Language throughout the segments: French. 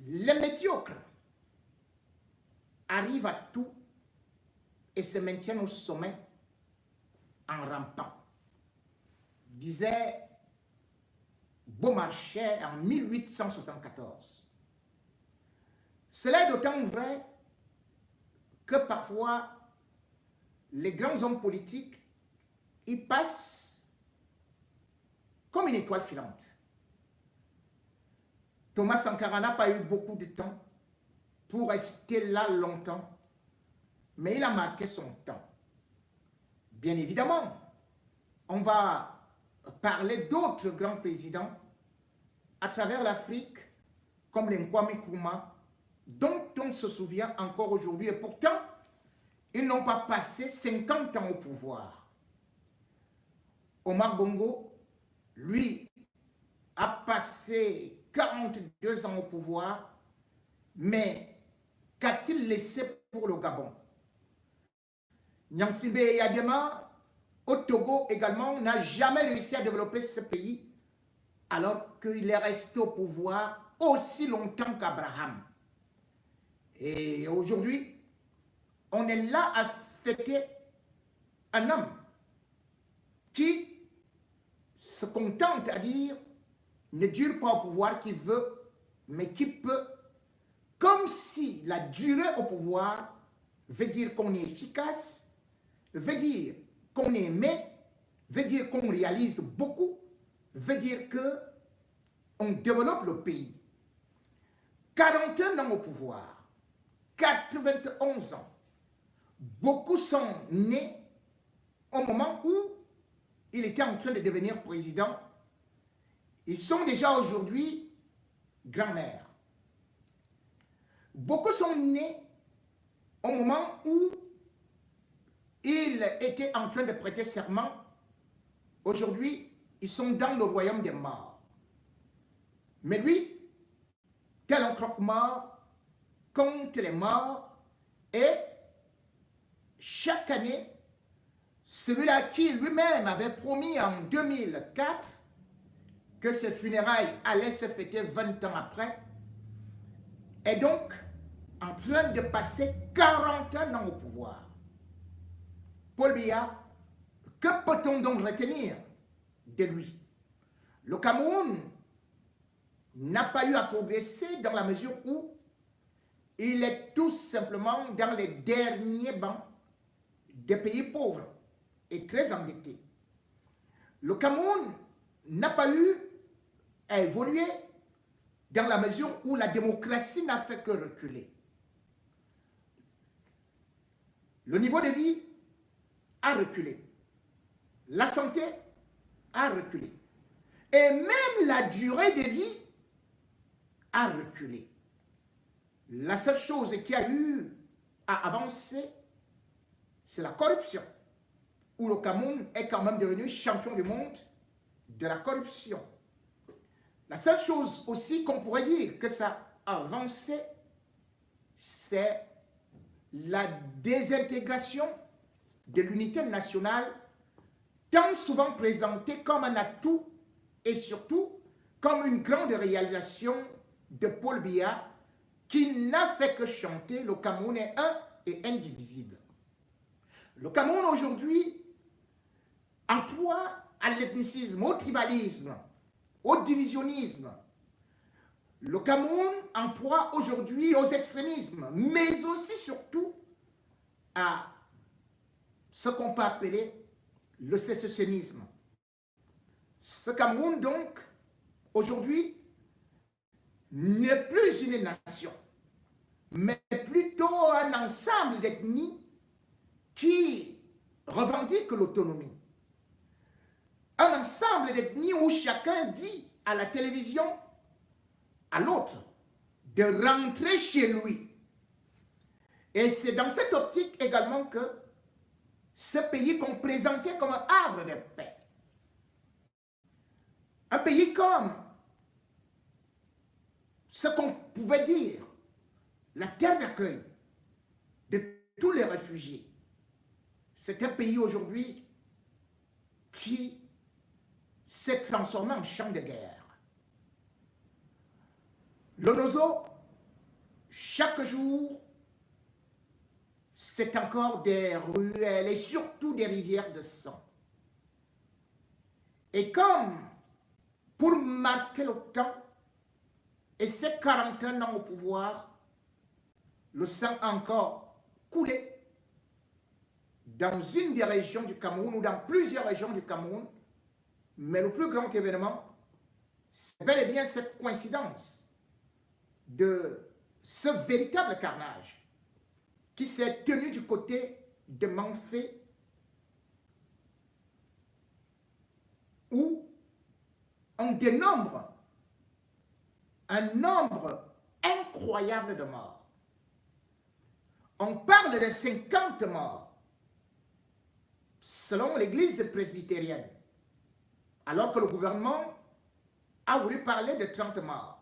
Les médiocres arrivent à tout et se maintiennent au sommet en rampant, disait Beaumarchais en 1874. Cela est d'autant vrai que parfois les grands hommes politiques y passent comme une étoile filante. Thomas Sankara n'a pas eu beaucoup de temps pour rester là longtemps, mais il a marqué son temps. Bien évidemment, on va parler d'autres grands présidents à travers l'Afrique, comme les Kwame Nkrumah, dont on se souvient encore aujourd'hui, et pourtant, ils n'ont pas passé 50 ans au pouvoir. Omar Bongo, lui, a passé 42 ans au pouvoir, mais qu'a-t-il laissé pour le Gabon? Nyansibé Yadema, au Togo également, n'a jamais réussi à développer ce pays, alors qu'il est resté au pouvoir aussi longtemps qu'Abraham. Et aujourd'hui, on est là à fêter un homme qui se contente à dire ne dure pas au pouvoir qui veut, mais qui peut, comme si la durée au pouvoir veut dire qu'on est efficace, veut dire qu'on est aimé, veut dire qu'on réalise beaucoup, veut dire qu'on développe le pays. 41 ans au pouvoir, 91 ans. Beaucoup sont nés au moment où il était en train de devenir président. Ils sont déjà aujourd'hui grand-mères. Beaucoup sont nés au moment où il était en train de prêter serment. Aujourd'hui, ils sont dans le royaume des morts. Mais lui, tel un croque-mort, compte les morts et chaque année, celui-là qui lui-même avait promis en 2004 que ses funérailles allaient se fêter 20 ans après, est donc en train de passer 41 ans au pouvoir. Paul Biya, que peut-on donc retenir de lui? Le Cameroun n'a pas eu à progresser dans la mesure où il est tout simplement dans les derniers bancs des pays pauvres et très endettés. Le Cameroun n'a pas eu à évoluer dans la mesure où la démocratie n'a fait que reculer. Le niveau de vie a reculé. La santé a reculé. Et même la durée de vie a reculé. La seule chose qui a eu à avancer, c'est la corruption, où le Cameroun est quand même devenu champion du monde de la corruption. La seule chose aussi qu'on pourrait dire que ça a avancé, c'est la désintégration de l'unité nationale, tant souvent présentée comme un atout et surtout comme une grande réalisation de Paul Biya, qui n'a fait que chanter « Le Cameroun est un et indivisible ». Le Cameroun aujourd'hui emploie à l'ethnicisme, au tribalisme, au divisionnisme. Le Cameroun emploie aujourd'hui aux extrémismes, mais aussi surtout à ce qu'on peut appeler le sécessionnisme. Ce Cameroun donc aujourd'hui n'est plus une nation, mais plutôt un ensemble d'ethnies qui revendiquent l'autonomie. Un ensemble d'ethnies où chacun dit à la télévision, à l'autre, de rentrer chez lui. Et c'est dans cette optique également que ce pays qu'on présentait comme un havre de paix, un pays comme ce qu'on pouvait dire la terre d'accueil de tous les réfugiés, c'est un pays aujourd'hui qui s'est transformé en champ de guerre. Le Nozo chaque jour, c'est encore des ruelles et surtout des rivières de sang. Et comme pour marquer le temps et ses 41 ans au pouvoir, le sang a encore coulé dans une des régions du Cameroun ou dans plusieurs régions du Cameroun, mais le plus grand événement, c'est bel et bien cette coïncidence de ce véritable carnage qui s'est tenu du côté de Manfé, où on dénombre un nombre incroyable de morts. On parle de 50 morts, selon l'église presbytérienne, alors que le gouvernement a voulu parler de 30 morts.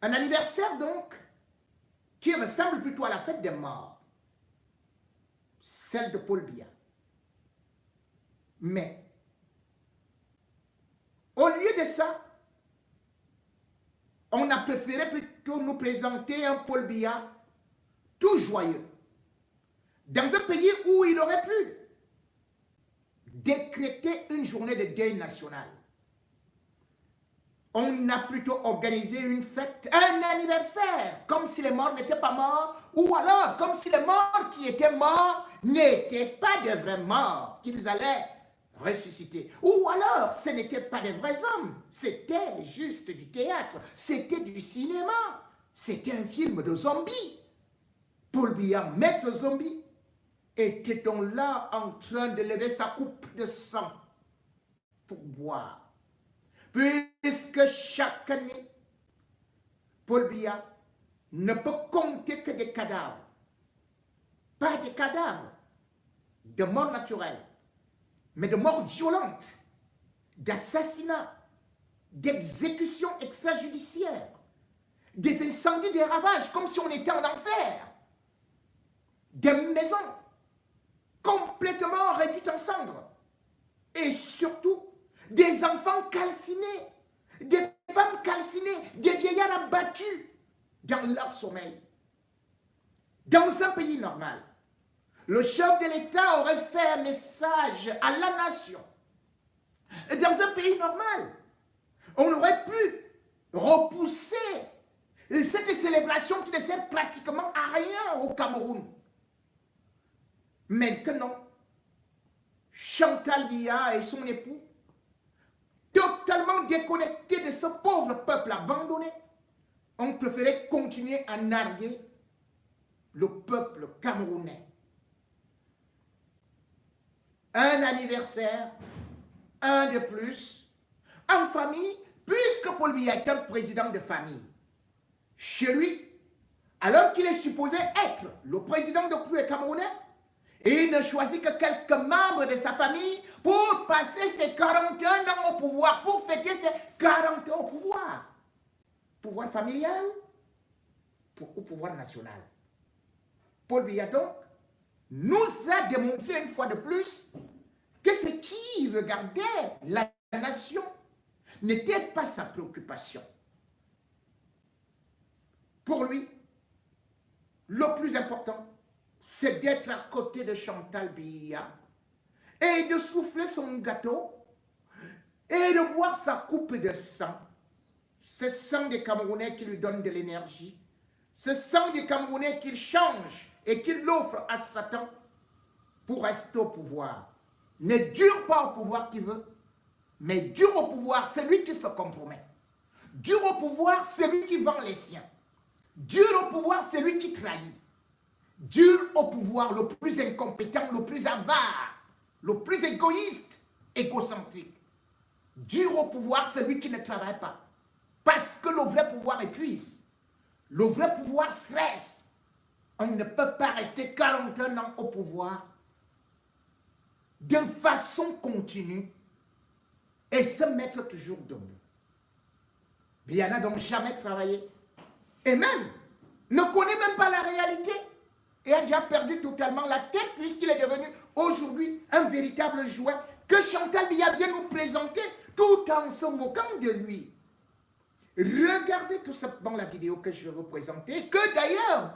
Un anniversaire donc qui ressemble plutôt à la fête des morts, celle de Paul Biya. Mais, au lieu de ça, on a préféré plutôt nous présenter un Paul Biya tout joyeux, dans un pays où il aurait pu décréter une journée de deuil national. On a plutôt organisé une fête, un anniversaire, comme si les morts n'étaient pas morts, ou alors comme si les morts qui étaient morts n'étaient pas de vrais morts, qu'ils allaient ressusciter. Ou alors ce n'étaient pas des vrais hommes, c'était juste du théâtre, c'était du cinéma, c'était un film de zombies. Paul Biya, maître zombie, était-on là en train de lever sa coupe de sang pour boire? Puisque chaque année, Paul Biya ne peut compter que des cadavres. Pas des cadavres de mort naturelle, mais de mort violente, d'assassinats, d'exécutions extrajudiciaires, des incendies, des ravages, comme si on était en enfer, des maisons complètement réduites en cendres, et surtout, des enfants calcinés, des femmes calcinées, des vieillards abattus dans leur sommeil. Dans un pays normal, le chef de l'État aurait fait un message à la nation. Dans un pays normal, on aurait pu repousser cette célébration qui ne sert pratiquement à rien au Cameroun. Mais que non, Chantal Biya et son époux, totalement déconnectés de ce pauvre peuple abandonné, ont préféré continuer à narguer le peuple camerounais. Un anniversaire, un de plus, en famille, puisque Paul Biya est un président de famille. Chez lui, alors qu'il est supposé être le président de tous les Camerounais, il ne choisit que quelques membres de sa famille pour passer ses 41 ans au pouvoir, pour fêter ses 40 ans au pouvoir. Pouvoir familial ou pouvoir national. Paul Biya donc nous a démontré une fois de plus que ce qui regardait la nation n'était pas sa préoccupation. Pour lui, le plus important, c'est d'être à côté de Chantal Biya et de souffler son gâteau et de boire sa coupe de sang. Ce sang des Camerounais qui lui donne de l'énergie, ce sang des Camerounais qu'il change et qu'il offre à Satan pour rester au pouvoir. Ne dure pas au pouvoir qui veut, mais dure au pouvoir celui qui se compromet. Dure au pouvoir celui qui vend les siens. Dure au pouvoir celui qui trahit. Dure au pouvoir le plus incompétent, le plus avare, le plus égoïste, égocentrique. Dure au pouvoir celui qui ne travaille pas. Parce que le vrai pouvoir épuise. Le vrai pouvoir stresse. On ne peut pas rester 41 ans au pouvoir de façon continue et se mettre toujours debout. Biya n'a donc jamais travaillé. Et même, ne connaît même pas la réalité. Et a déjà perdu totalement la tête puisqu'il est devenu aujourd'hui un véritable jouet que Chantal Biya vient nous présenter tout en se moquant de lui. Regardez tout ça dans la vidéo que je vais vous présenter, que d'ailleurs,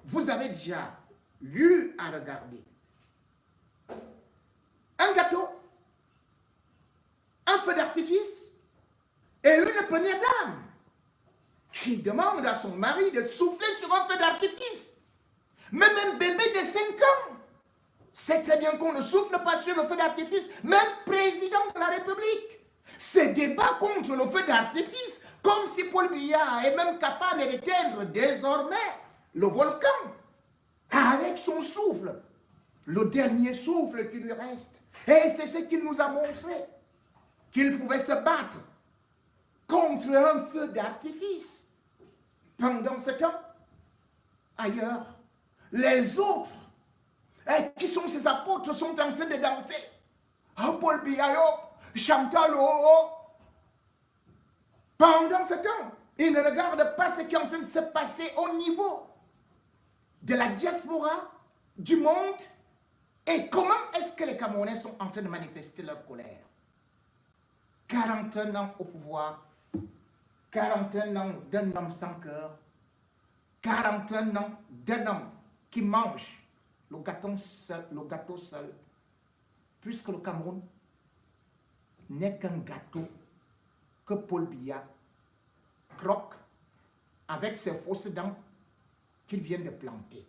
vous avez déjà eu à regarder. Un gâteau, un feu d'artifice et une première dame qui demande à son mari de souffler sur un feu d'artifice. Même un bébé de 5 ans sait très bien qu'on ne souffle pas sur le feu d'artifice, même président de la République. Ces débats contre le feu d'artifice, comme si Paul Biya est même capable d'éteindre désormais le volcan avec son souffle, le dernier souffle qui lui reste. Et c'est ce qu'il nous a montré, qu'il pouvait se battre contre un feu d'artifice. Pendant ce temps, ailleurs, les autres, qui sont ses apôtres, sont en train de danser. Oh, Paul Biya, Chantal, pendant ce temps, ils ne regardent pas ce qui est en train de se passer au niveau de la diaspora, du monde, et comment est-ce que les Camerounais sont en train de manifester leur colère. 41 ans au pouvoir, 41 ans d'un homme sans cœur, 41 ans d'un homme qui mange le gâteau seul, puisque le Cameroun n'est qu'un gâteau que Paul Biya croque avec ses fausses dents qu'il vient de planter.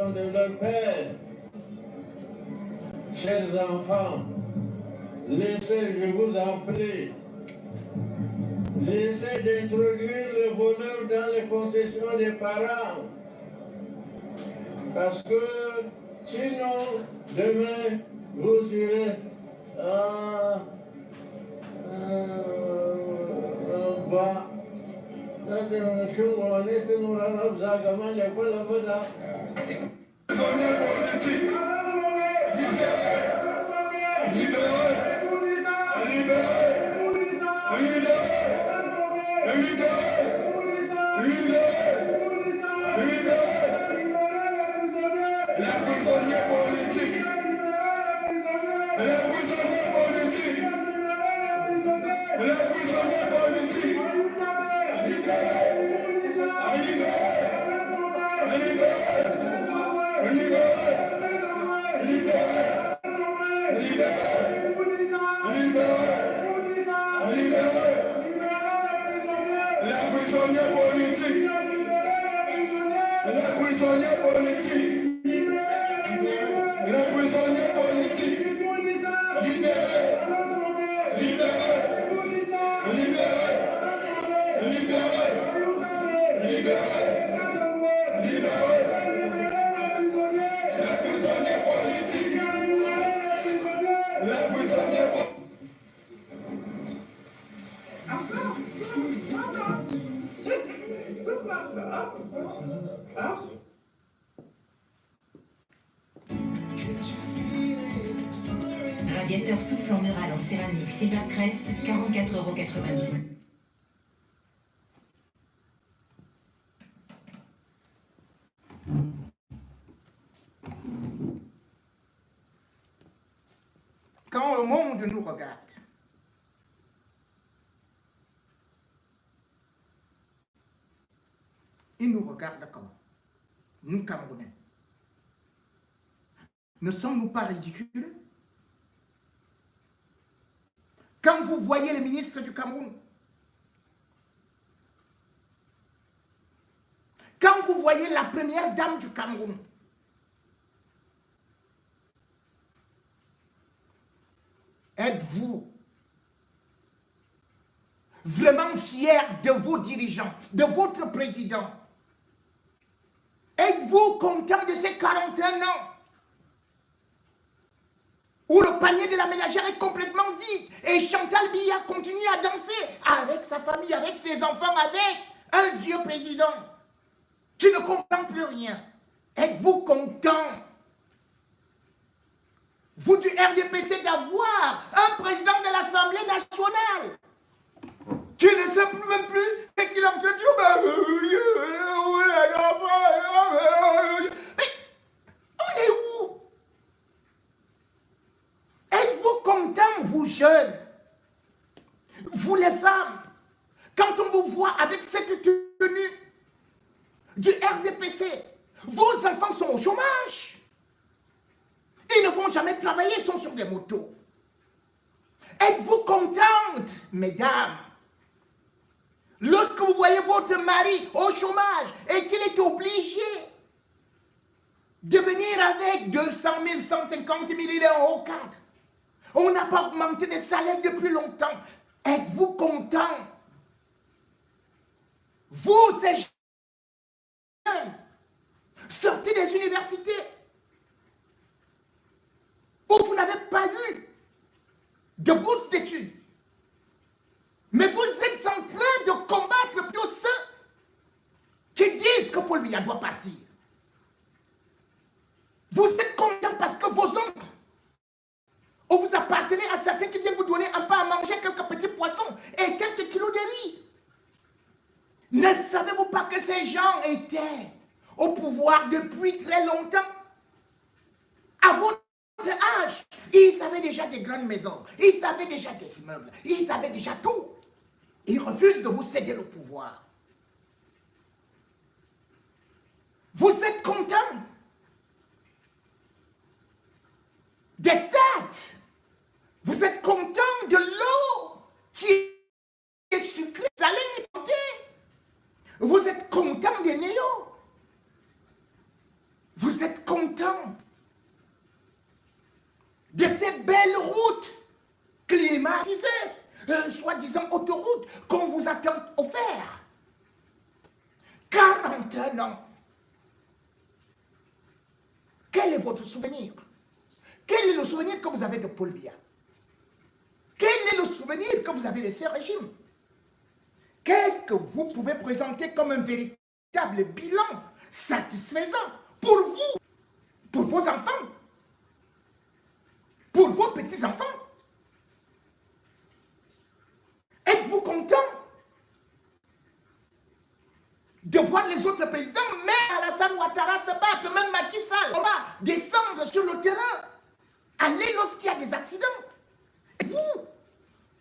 De leur père, chers enfants, laissez, je vous en prie, laissez d'introduire le bonheur dans les concessions des parents. Parce que sinon, demain, vous irez bas. Radiateur soufflant mural en céramique Silvercrest, 44,99 €. Quand le monde nous regarde, il nous regarde comment? Nous, Camerounais. Ne sommes-nous pas ridicules? Quand vous voyez le ministre du Cameroun, quand vous voyez la première dame du Cameroun, êtes-vous vraiment fiers de vos dirigeants, de votre président? Êtes-vous content de ces 41 ans? où le panier de la ménagère est complètement vide et Chantal Biya continue à danser avec sa famille, avec ses enfants, avec un vieux président qui ne comprend plus rien. Êtes-vous content, vous du RDPC, d'avoir un président de l'Assemblée nationale qui ne sait même plus et qui a mais on est où? Êtes-vous content, vous jeunes, vous les femmes, quand on vous voit avec cette tenue du RDPC? Vos enfants sont au chômage. Ils ne vont jamais travailler, ils sont sur des motos. Êtes-vous contentes, mesdames, lorsque vous voyez votre mari au chômage et qu'il est obligé de venir avec 200 000, 150 000, il est en haut cadre. On n'a pas augmenté les salaires depuis longtemps. Êtes-vous contents? Vous, ces jeunes, sortez des universités où vous n'avez pas eu de bourse d'études. Mais vous êtes en train de combattre tous ceux qui disent que Paul Biya doit partir. Vous êtes contents parce que vos oncles, ou vous appartenez à certains qui viennent vous donner un peu à manger, quelques petits poissons et quelques kilos de riz. Ne savez-vous pas que ces gens étaient au pouvoir depuis très longtemps? À votre âge, ils avaient déjà des grandes maisons, ils avaient déjà des immeubles, ils avaient déjà tout. Ils refusent de vous céder le pouvoir. Vous êtes contents des stades. Vous êtes contents de l'eau qui est sucrée, salée, montée. Vous êtes contents des néos. Vous êtes contents de ces belles routes climatisées, soi-disant autoroutes qu'on vous a offert. 41 ans. Quel est votre souvenir? Quel est le souvenir que vous avez de Paul Biya? Quel est le souvenir que vous avez de ce régime? Qu'est-ce que vous pouvez présenter comme un véritable bilan satisfaisant pour vous, pour vos enfants, pour vos petits-enfants? Êtes-vous content de voir les autres présidents, même Alassane Ouattara se battre, même Macky Sall, on va descendre sur le terrain, aller lorsqu'il y a des accidents?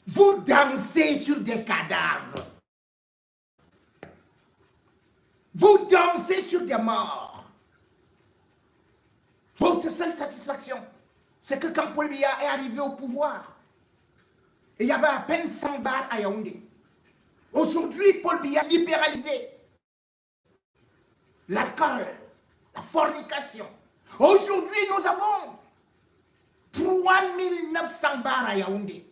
Vous dansez sur des cadavres. Vous dansez sur des morts. Votre seule satisfaction, c'est que quand Paul Biya est arrivé au pouvoir, il y avait à peine 100 bars à Yaoundé. Aujourd'hui, Paul Biya a libéralisé l'alcool, la fornication. Aujourd'hui, nous avons 3900 bars à Yaoundé.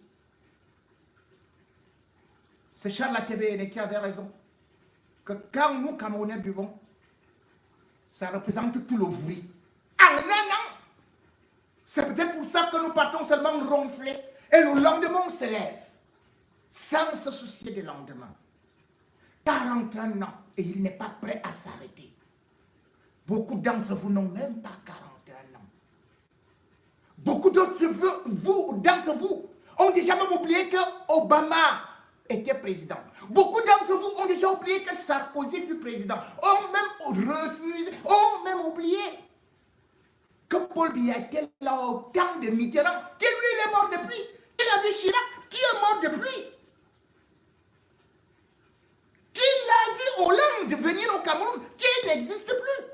C'est Charles Atébé qui avait raison. Que quand nous, Camerounais, buvons, ça représente tout le bruit. En un an, c'est peut-être pour ça que nous partons seulement ronfler. Et le lendemain, on se lève, sans se soucier du lendemain. 41 ans, et il n'est pas prêt à s'arrêter. Beaucoup d'entre vous n'ont même pas 41 ans. Beaucoup d'entre vous ont déjà même oublié que Obama était président. Beaucoup d'entre vous ont déjà oublié que Sarkozy fut président. Ont même refusé, ont même oublié que Paul Biya était là au temps de Mitterrand, qui lui il est mort depuis. Il a vu Chirac, qui est mort depuis. Qu'il a vu Hollande venir au Cameroun, qui n'existe plus.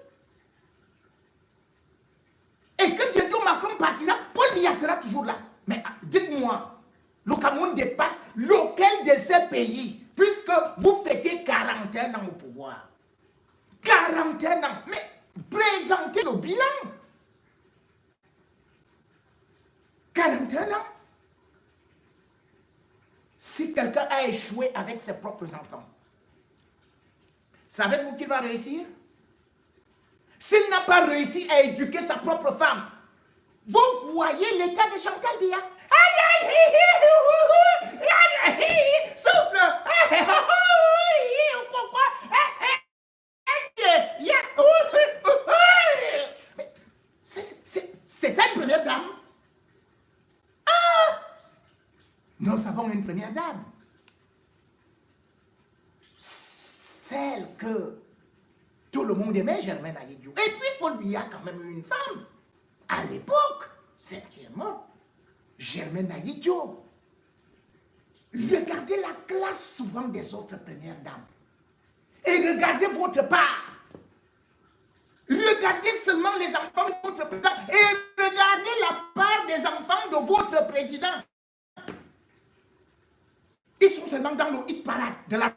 Et que bientôt Macron partira, Paul Biya sera toujours là. Mais dites-moi, le Cameroun dépasse lequel de ces pays, puisque vous fêtez 41 ans au pouvoir. 41 ans. Mais présentez le bilan. 41 ans. Si quelqu'un a échoué avec ses propres enfants, savez-vous qu'il va réussir? S'il n'a pas réussi à éduquer sa propre femme, Vous voyez l'état de Chantal Biya. Souffle. C'est ça une première dame. Nous avons une première dame. Celle que tout le monde aimait, Germaine Aïdjo. Et puis Paul Biya a quand même eu une femme. À l'époque, celle qui est morte, Germaine Aïdjo. Regardez la classe souvent des autres premières dames. Et regardez votre part. Regardez seulement les enfants de votre président. Et regardez la part des enfants de votre président. Ils sont seulement dans le hit parade de la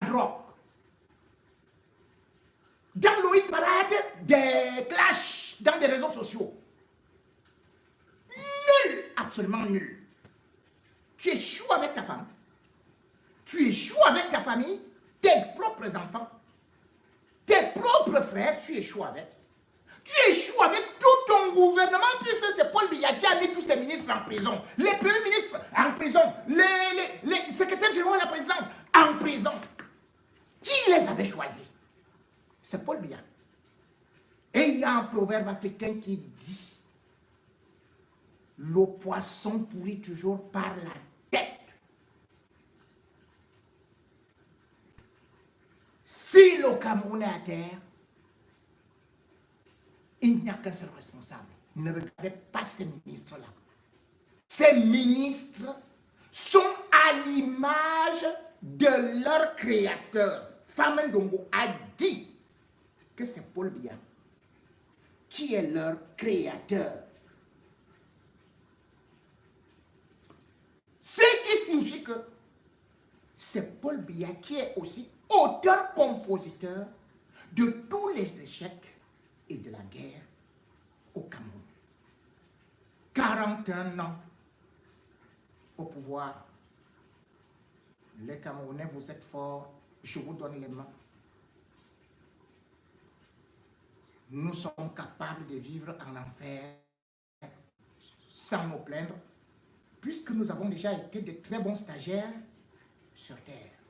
drogue. Dans le hit parade des clashs dans des réseaux sociaux. Nul, absolument nul. Tu échoues avec ta femme. Tu échoues avec ta famille, tes propres enfants, tes propres frères, tu échoues avec. Tu échoues avec tout ton gouvernement, puisque c'est Paul Biya qui a mis tous ses ministres en prison. Les premiers ministres en prison. Les secrétaires généraux de la présidence en prison. Qui les avait choisis? C'est Paul Biya. Et il y a un proverbe africain qui dit: le poisson pourrit toujours par la tête. Si le Cameroun est à terre, il n'y a qu'un seul responsable. Ne regardez pas ces ministres-là. Ces ministres sont à l'image de leur créateur. Fama Ndongo a dit que c'est Paul Biya qui est leur créateur. Ce qui signifie que c'est Paul Biya qui est aussi auteur-compositeur de tous les échecs et de la guerre au Cameroun. 41 ans au pouvoir. Les Camerounais, vous êtes forts, je vous donne les mains. Nous sommes capables de vivre en enfer sans nous plaindre, puisque nous avons déjà été de très bons stagiaires sur terre.